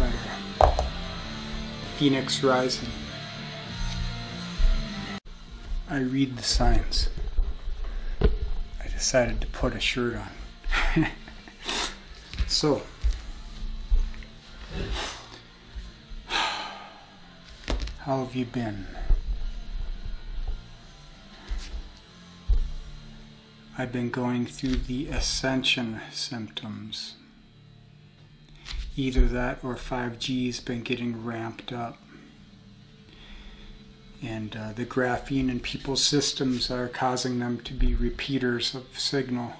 better. Phoenix rising. I read the signs. I decided to put a shirt on. So, how have you been? I've been going through the ascension symptoms. Either that or 5G's been getting ramped up. And the graphene in people's systems are causing them to be repeaters of signal.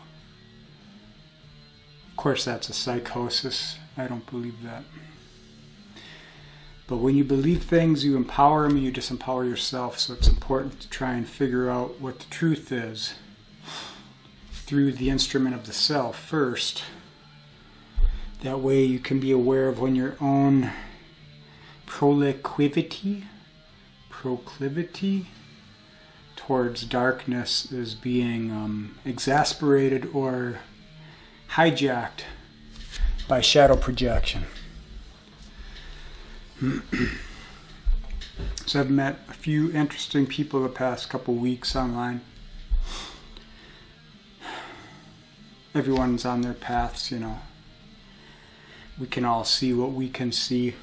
Of course, that's a psychosis. I don't believe that. But when you believe things, you empower them and you disempower yourself. So it's important to try and figure out what the truth is through the instrument of the self first. That way you can be aware of when your own proclivity towards darkness is being exasperated or hijacked by shadow projection. So I've met a few interesting people the past couple weeks online. Everyone's on their paths, you know. We can all see what we can see.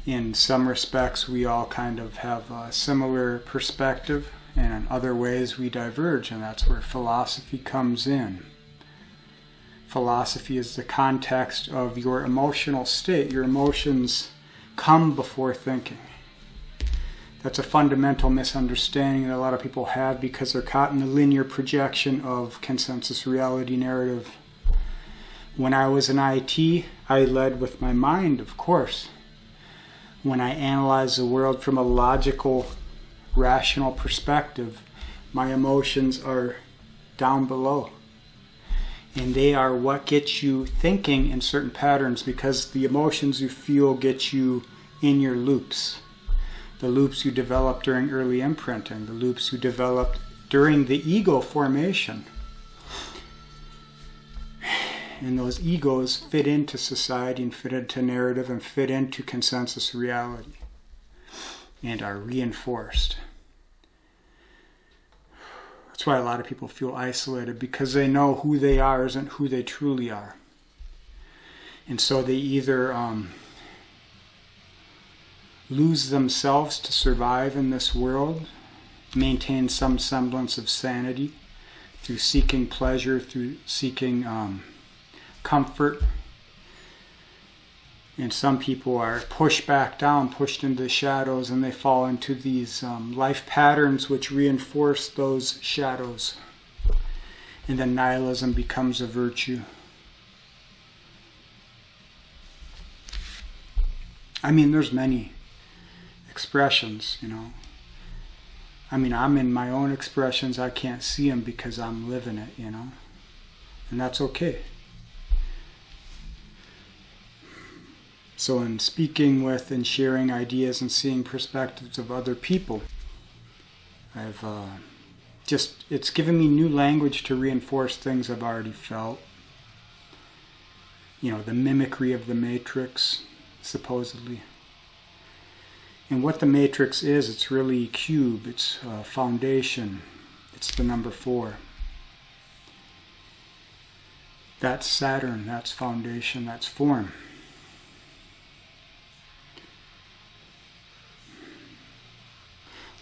In some respects, we all kind of have a similar perspective, and in other ways we diverge, and that's where philosophy comes in. Philosophy is the context of your emotional state. Your emotions come before thinking. That's a fundamental misunderstanding that a lot of people have because they're caught in the linear projection of consensus reality narrative. When I was in IT, I led with my mind, of course. When I analyze the world from a logical, rational perspective, my emotions are down below. And they are what gets you thinking in certain patterns because the emotions you feel get you in your loops. The loops you develop during early imprinting, the loops you developed during the ego formation. And those egos fit into society and fit into narrative and fit into consensus reality and are reinforced. That's why a lot of people feel isolated because they know who they are isn't who they truly are. And so they either lose themselves to survive in this world, maintain some semblance of sanity through seeking pleasure, through seeking comfort. And some people are pushed back down, pushed into the shadows, and they fall into these life patterns which reinforce those shadows. And then nihilism becomes a virtue. I mean, there's many expressions, you know. I mean, I'm in my own expressions. I can't see them because I'm living it, you know. And that's okay. So in speaking with and sharing ideas and seeing perspectives of other people, I've it's given me new language to reinforce things I've already felt. You know, the mimicry of the matrix, supposedly. And what the matrix is, it's really cube, it's foundation, it's the number 4. That's Saturn, that's foundation, that's form.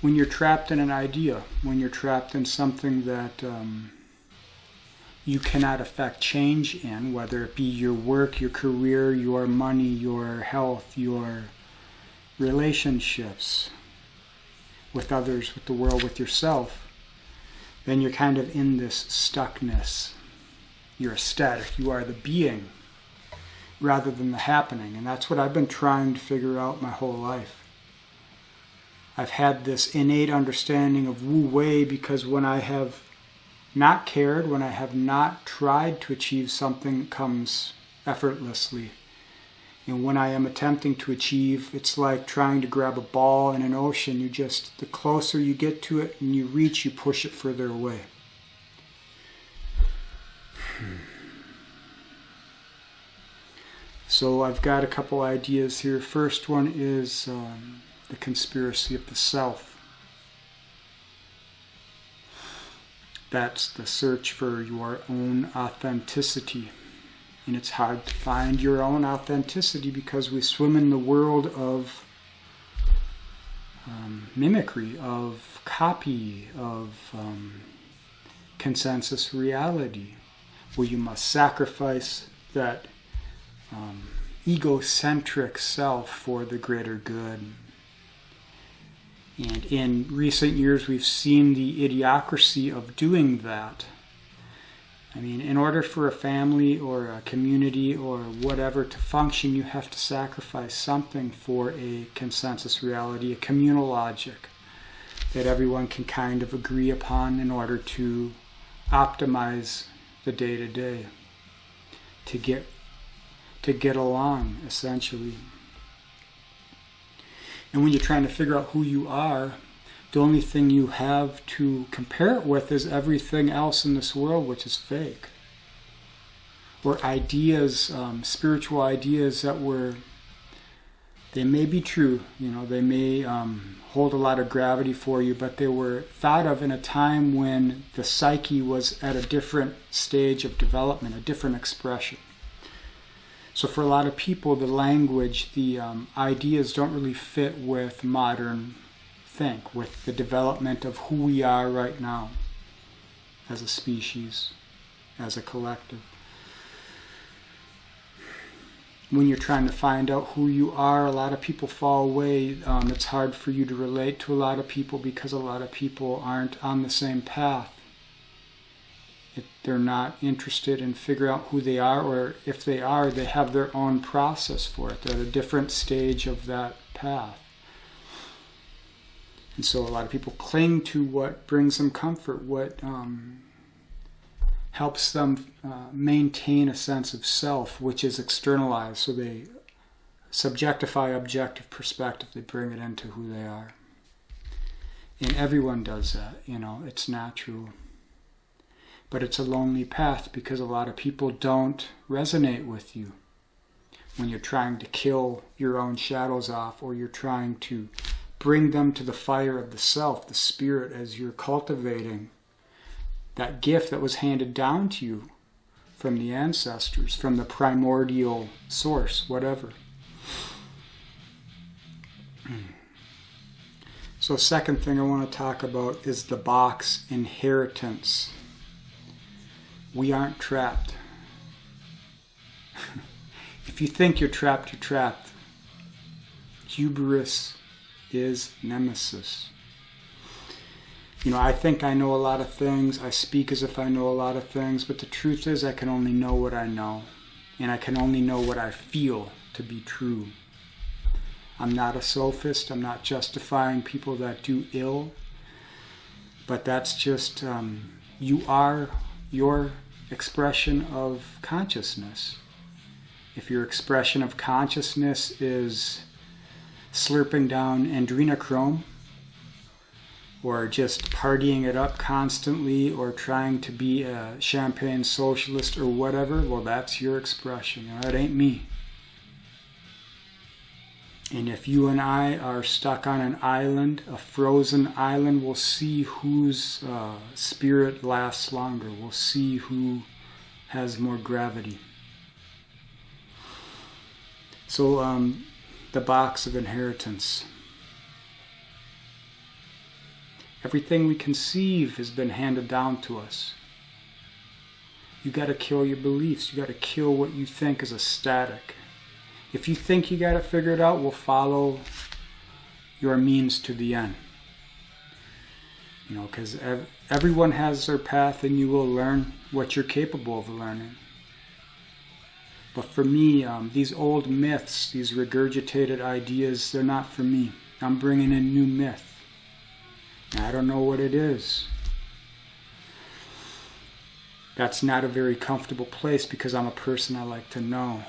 When you're trapped in an idea, when you're trapped in something that you cannot affect change in, whether it be your work, your career, your money, your health, your relationships with others, with the world, with yourself, then you're kind of in this stuckness. You're static. You are the being rather than the happening. And that's what I've been trying to figure out my whole life. I've had this innate understanding of Wu Wei because when I have not cared, when I have not tried to achieve something, it comes effortlessly. And when I am attempting to achieve, it's like trying to grab a ball in an ocean. The closer you get to it and you reach, you push it further away. So I've got a couple ideas here. First one is the conspiracy of the self. That's the search for your own authenticity. And it's hard to find your own authenticity because we swim in the world of mimicry, of copy, of consensus reality, where you must sacrifice that egocentric self for the greater good. And in recent years, we've seen the idiocracy of doing that. I mean, in order for a family or a community or whatever to function, you have to sacrifice something for a consensus reality, a communal logic that everyone can kind of agree upon in order to optimize the day-to-day, to get along, essentially. And when you're trying to figure out who you are, the only thing you have to compare it with is everything else in this world, which is fake. Or ideas, spiritual ideas that they may be true, they may hold a lot of gravity for you, but they were thought of in a time when the psyche was at a different stage of development, a different expression. So for a lot of people, the language, the ideas don't really fit with modern think, with the development of who we are right now as a species, as a collective. When you're trying to find out who you are, a lot of people fall away. It's hard for you to relate to a lot of people because a lot of people aren't on the same path. They're not interested in figuring out who they are, or if they are, they have their own process for it. They're at a different stage of that path. And so a lot of people cling to what brings them comfort, what helps them maintain a sense of self, which is externalized. So they subjectify objective perspective. They bring it into who they are. And everyone does that, it's natural. But it's a lonely path because a lot of people don't resonate with you when you're trying to kill your own shadows off, or you're trying to bring them to the fire of the self, the spirit, as you're cultivating that gift that was handed down to you from the ancestors, from the primordial source, whatever. So second thing I want to talk about is the box inheritance. We aren't trapped. If you think you're trapped, you're trapped. Hubris is nemesis. I think I know a lot of things. I speak as if I know a lot of things, but the truth is I can only know what I know. And I can only know what I feel to be true. I'm not a sophist. I'm not justifying people that do ill. But that's just, you are your expression of consciousness. If your expression of consciousness is slurping down adrenochrome, or just partying it up constantly, or trying to be a champagne socialist or whatever, well, that's your expression. It ain't me. And if you and I are stuck on an island, a frozen island, we'll see whose spirit lasts longer. We'll see who has more gravity. So the box of inheritance. Everything we conceive has been handed down to us. You got to kill your beliefs. You got to kill what you think is a static. If you think you got it figured out, we'll follow your means to the end. Because everyone has their path, and you will learn what you're capable of learning. But for me, these old myths, these regurgitated ideas, they're not for me. I'm bringing in new myth. And I don't know what it is. That's not a very comfortable place because I'm a person I like to know.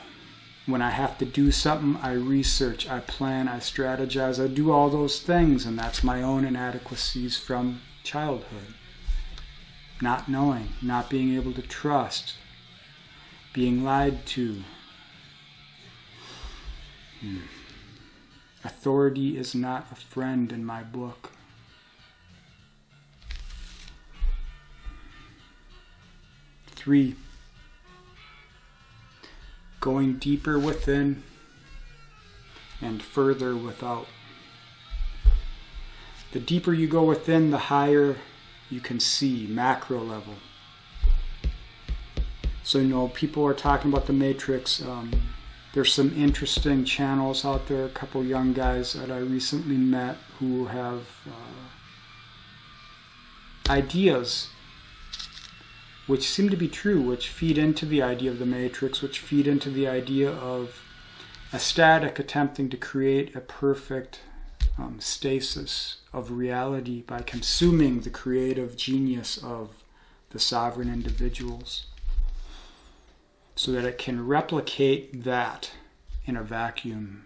When I have to do something, I research, I plan, I strategize, I do all those things, and that's my own inadequacies from childhood. Not knowing, not being able to trust, being lied to, Authority is not a friend in my book. Three, going deeper within and further without. The deeper you go within, the higher you can see, macro level. So, people are talking about the Matrix. There's some interesting channels out there, a couple young guys that I recently met who have ideas which seem to be true, which feed into the idea of the Matrix, which feed into the idea of a static attempting to create a perfect stasis of reality by consuming the creative genius of the sovereign individuals, so that it can replicate that in a vacuum.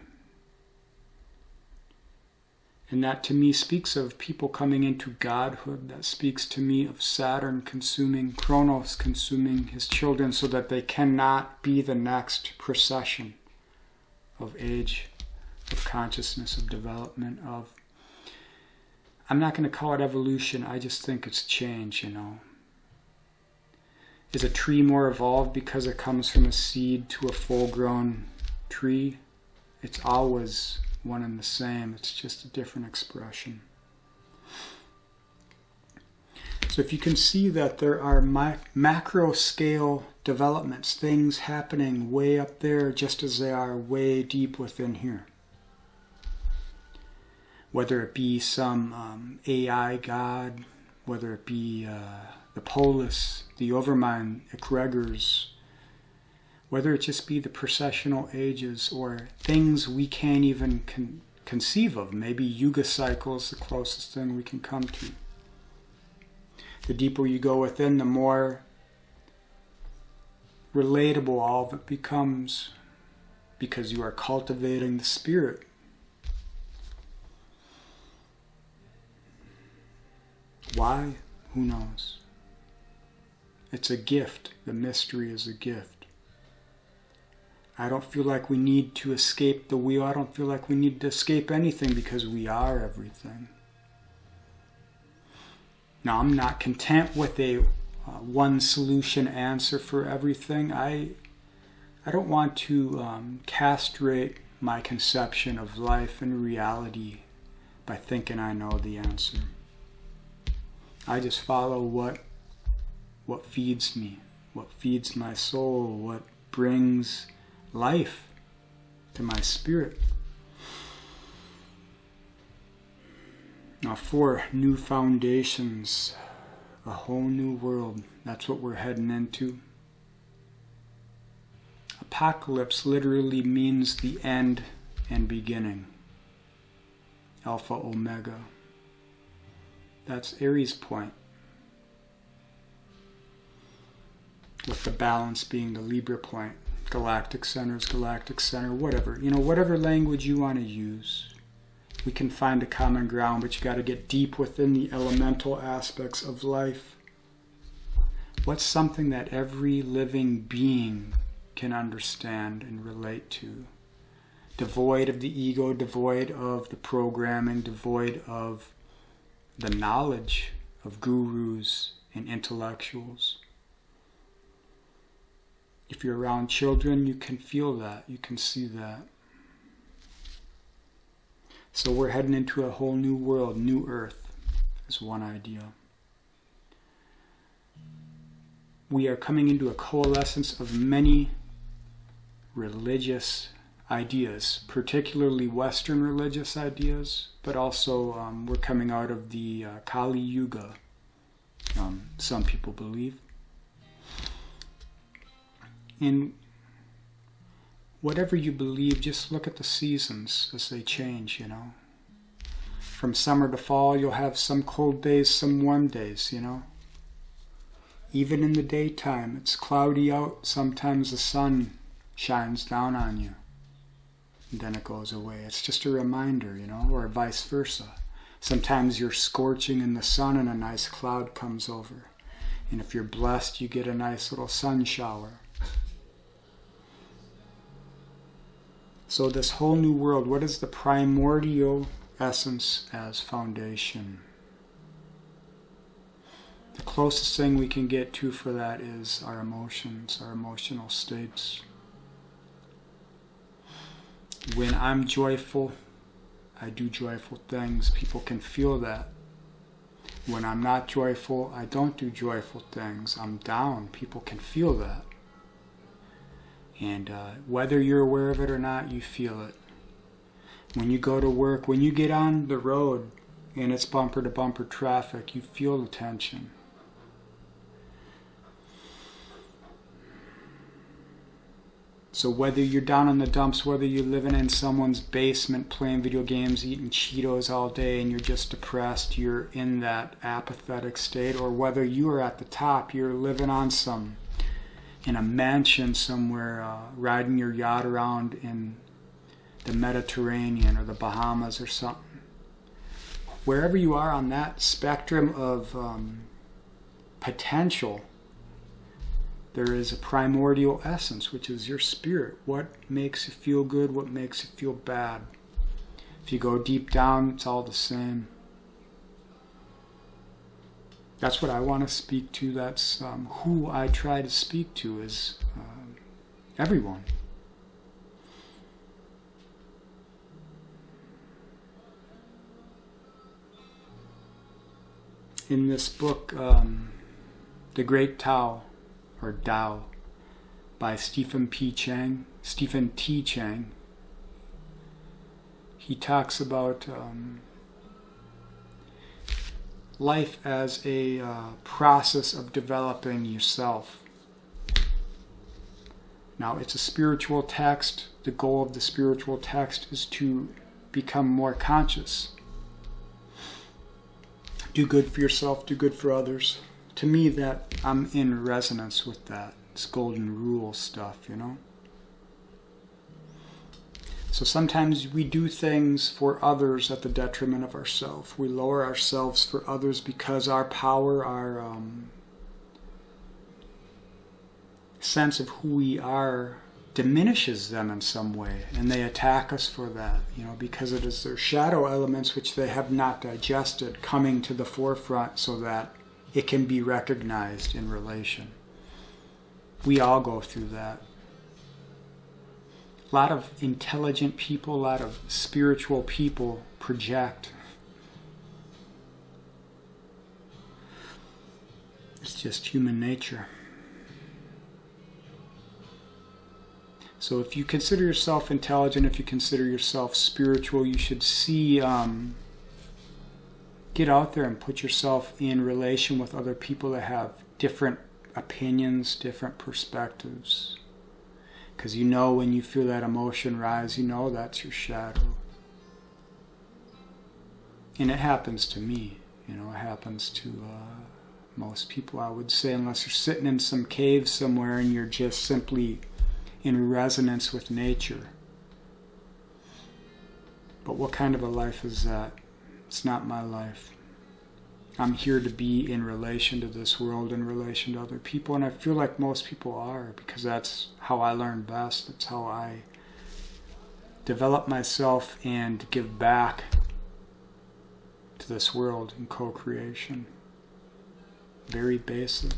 And that to me speaks of people coming into godhood. That speaks to me of Saturn consuming, Kronos consuming his children so that they cannot be the next procession of age, of consciousness, of development, of... I'm not going to call it evolution, I just think it's change, Is a tree more evolved because it comes from a seed to a full-grown tree? It's always one and the same. It's just a different expression. So if you can see that there are macro-scale developments, things happening way up there just as they are way deep within here. Whether it be some AI god, whether it be the polis, the overmind egregors, whether it just be the processional ages or things we can't even conceive of. Maybe Yuga cycle is the closest thing we can come to. The deeper you go within, the more relatable all of it becomes, because you are cultivating the spirit. Why? Who knows? It's a gift. The mystery is a gift. I don't feel like we need to escape the wheel. I don't feel like we need to escape anything because we are everything. Now, I'm not content with a one solution answer for everything. I don't want to castrate my conception of life and reality by thinking I know the answer. I just follow what feeds me, what feeds my soul, what brings life to my spirit. Now, 4 new foundations, a whole new world. That's what we're heading into. Apocalypse literally means the end and beginning. Alpha, Omega. That's Aries point. With the balance being the Libra point. Galactic centers, galactic center, whatever. Whatever language you want to use. We can find a common ground, but you got to get deep within the elemental aspects of life. What's something that every living being can understand and relate to? Devoid of the ego, devoid of the programming, devoid of the knowledge of gurus and intellectuals. If you're around children, you can feel that, you can see that. So we're heading into a whole new world, new earth, is one idea. We are coming into a coalescence of many religious ideas, particularly Western religious ideas, but also we're coming out of the Kali Yuga, some people believe. And whatever you believe, just look at the seasons as they change, From summer to fall, you'll have some cold days, some warm days, Even in the daytime, it's cloudy out, sometimes the sun shines down on you. And then it goes away. It's just a reminder, or vice versa. Sometimes you're scorching in the sun and a nice cloud comes over. And if you're blessed, you get a nice little sun shower. So this whole new world, what is the primordial essence as foundation? The closest thing we can get to for that is our emotions, our emotional states. When I'm joyful, I do joyful things. People can feel that. When I'm not joyful, I don't do joyful things. I'm down. People can feel that. And whether you're aware of it or not, you feel it. When you go to work, when you get on the road and it's bumper to bumper traffic, you feel the tension. So whether you're down in the dumps, whether you're living in someone's basement playing video games, eating Cheetos all day and you're just depressed, you're in that apathetic state, or whether you are at the top, you're living on in a mansion somewhere, riding your yacht around in the Mediterranean or the Bahamas or something. Wherever you are on that spectrum of potential, there is a primordial essence, which is your spirit. What makes you feel good? What makes you feel bad? If you go deep down, it's all the same. That's what I want to speak to. That's who I try to speak to, is everyone. In this book, The Great Tao, or Tao, by Stephen T. Chang, he talks about life as a process of developing yourself. Now, it's a spiritual text. The goal of the spiritual text is to become more conscious. Do good for yourself, do good for others. To me, that I'm in resonance with that. It's golden rule stuff, you know? So sometimes we do things for others at the detriment of ourselves. We lower ourselves for others because our power, our sense of who we are diminishes them in some way, and they attack us for that, you know, because it is their shadow elements which they have not digested coming to the forefront so that it can be recognized in relation. We all go through that. A lot of intelligent people, a lot of spiritual people project. It's just human nature. So if you consider yourself intelligent, if you consider yourself spiritual, you should see, get out there and put yourself in relation with other people that have different opinions, different perspectives. Because you know when you feel that emotion rise, you know that's your shadow. And it happens to me, you know, it happens to most people, I would say, unless you're sitting in some cave somewhere and you're just simply in resonance with nature. But what kind of a life is that? It's not my life. I'm here to be in relation to this world, in relation to other people, and I feel like most people are, because that's how I learn best. That's how I develop myself and give back to this world in co-creation. Very basic.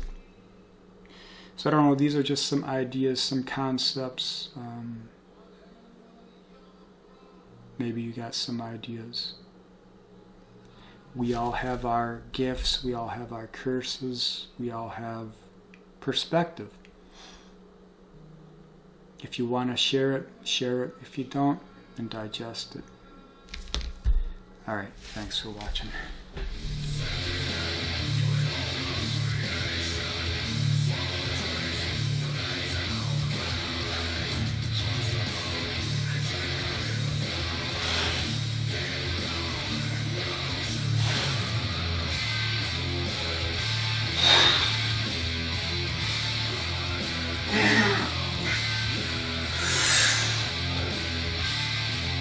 So I don't know, these are just some ideas, some concepts. Maybe you got some ideas. We all have our gifts, we all have our curses, we all have perspective. If you want to share it, share it. If you don't, then digest it. Alright, thanks for watching.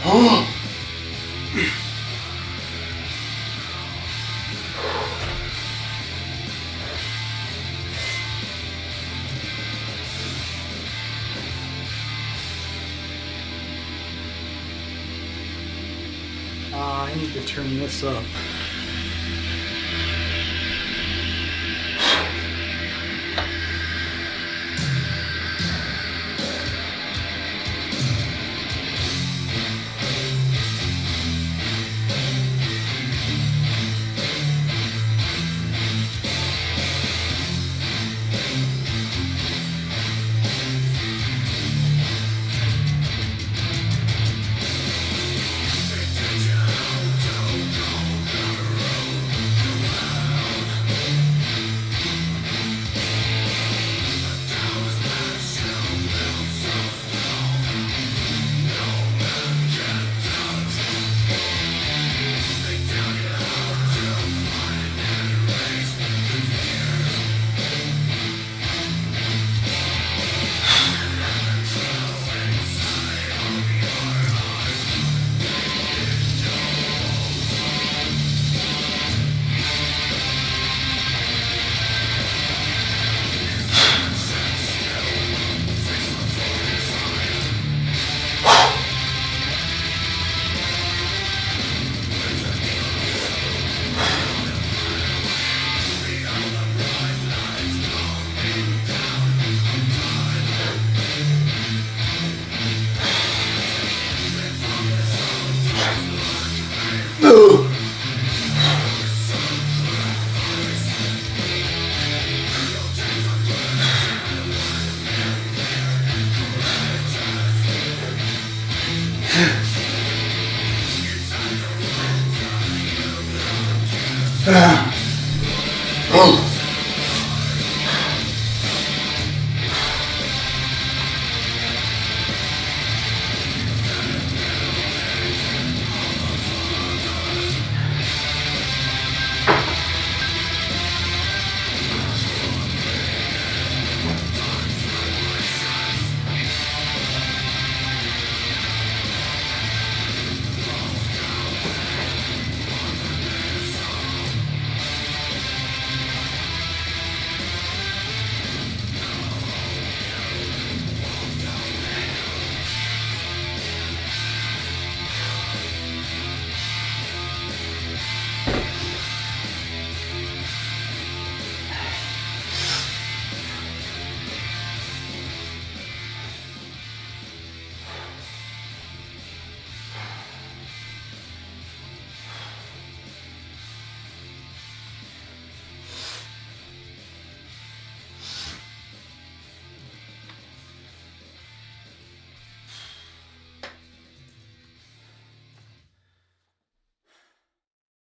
Oh! I need to turn this up. Oh.